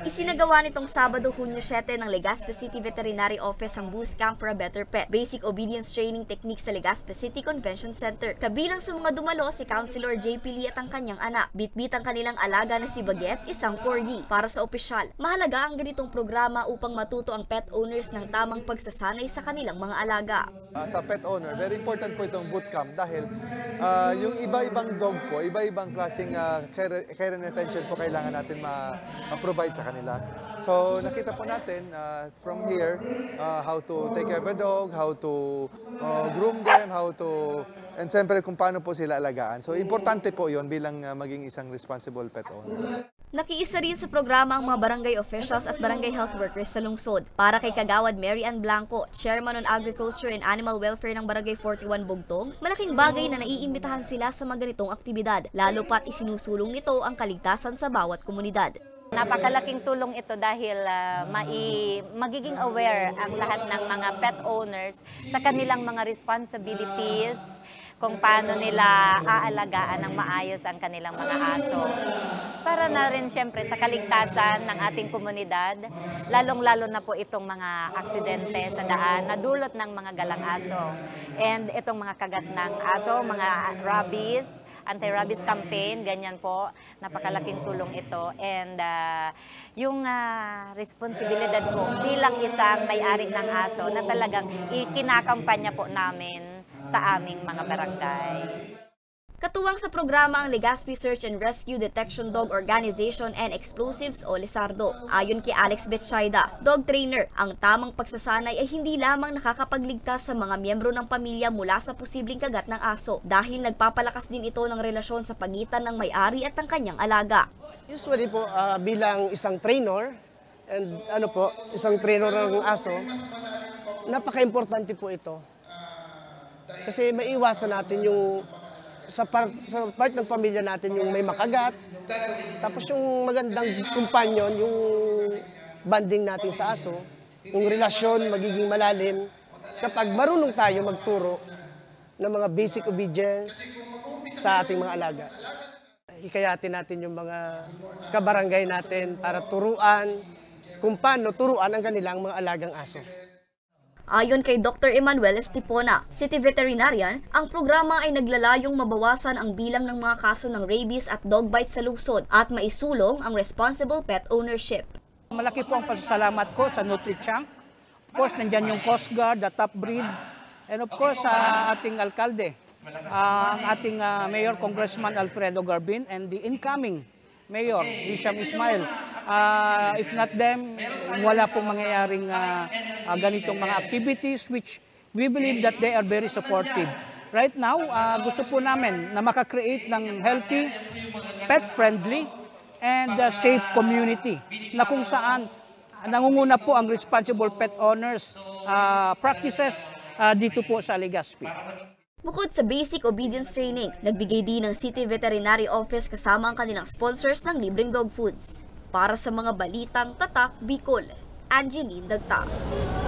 Isinagawa nitong Sabado, Hunyo 7 ng Legazpi City Veterinary Office ang Booth Camp for a Better Pet, Basic Obedience Training Technique sa Legazpi City Convention Center. Kabilang sa mga dumalo si Councilor JP Lee at ang kanyang anak. Bitbit ang kanilang alaga na si Baguette, isang corgi. Para sa opisyal, mahalaga ang ganitong programa upang matuto ang pet owners ng tamang pagsasanay sa kanilang mga alaga. Sa pet owner, very important po itong boot camp dahil yung iba-ibang dog po, iba-ibang klaseng care and attention po kailangan natin ma-provide sa kanila. So nakita po natin from here how to take care of a dog, how to groom them, and siyempre kung paano po sila alagaan. So importante po yon bilang maging isang responsible pet owner. Nakiisa rin sa programa ang mga barangay officials at barangay health workers sa lungsod. Para kay Kagawad Mary Ann Blanco, Chairman on Agriculture and Animal Welfare ng Barangay 41 Bugtong, malaking bagay na naiimbitahan sila sa mga ganitong aktibidad, lalo pat isinusulong nito ang kaligtasan sa bawat komunidad. Napakalaking tulong ito dahil magiging aware ang lahat ng mga pet owners sa kanilang mga responsibilities, kung paano nila aalagaan ng maayos ang kanilang mga aso. Para na rin siyempre sa kaligtasan ng ating komunidad, lalong-lalo na po itong mga aksidente sa daan na dulot ng mga galang aso. And itong mga kagat ng aso, mga rabies, anti-rabies campaign, ganyan po, napakalaking tulong ito. And yung responsibilidad po bilang isang may-ari ng aso na talagang ikinakampanya po namin sa aming mga barangay. Katuwang sa programa ang Legazpi Search and Rescue Detection Dog Organization and Explosives o Lizardo. Ayon kay Alex Betsaida, dog trainer, ang tamang pagsasanay ay hindi lamang nakakapagligtas sa mga miyembro ng pamilya mula sa posibleng kagat ng aso dahil nagpapalakas din ito ng relasyon sa pagitan ng may-ari at ang kanyang alaga. Usually po bilang isang trainer and isang trainer ng aso, napaka-importante po ito. Kasi maiwasan natin yung sa part ng pamilya natin yung may makagat, tapos yung magandang kumpanyon, yung bonding natin sa aso, yung relasyon magiging malalim kapag marunong tayo magturo ng mga basic obedience sa ating mga alaga. Hikayatin natin yung mga kabarangay natin para turuan kung paano turuan ang kanilang mga alagang aso. Ayon kay Dr. Emmanuel Estipona, City Veterinarian, ang programa ay naglalayong mabawasan ang bilang ng mga kaso ng rabies at dog bite sa lungsod at maisulong ang responsible pet ownership. Malaki po ang pasasalamat ko sa Nutri-Chunk. Of course, nandyan yung Coast Guard, the top breed, and of course, sa ating alkalde, ang ating Mayor Congressman Alfredo Garbin, and the incoming Mayor Hisham Ismail. If not them, wala pong mangyayaring ganitong mga activities which we believe that they are very supportive. Right now, gusto po namin na makakreate ng healthy, pet-friendly, and safe community na kung saan nangunguna po ang responsible pet owners practices dito po sa Legazpi. Bukod sa basic obedience training, nagbigay din ng City Veterinary Office kasama ang kanilang sponsors ng libreng dog foods. Para sa mga balitang tatak Bicol, Angeline Dagta.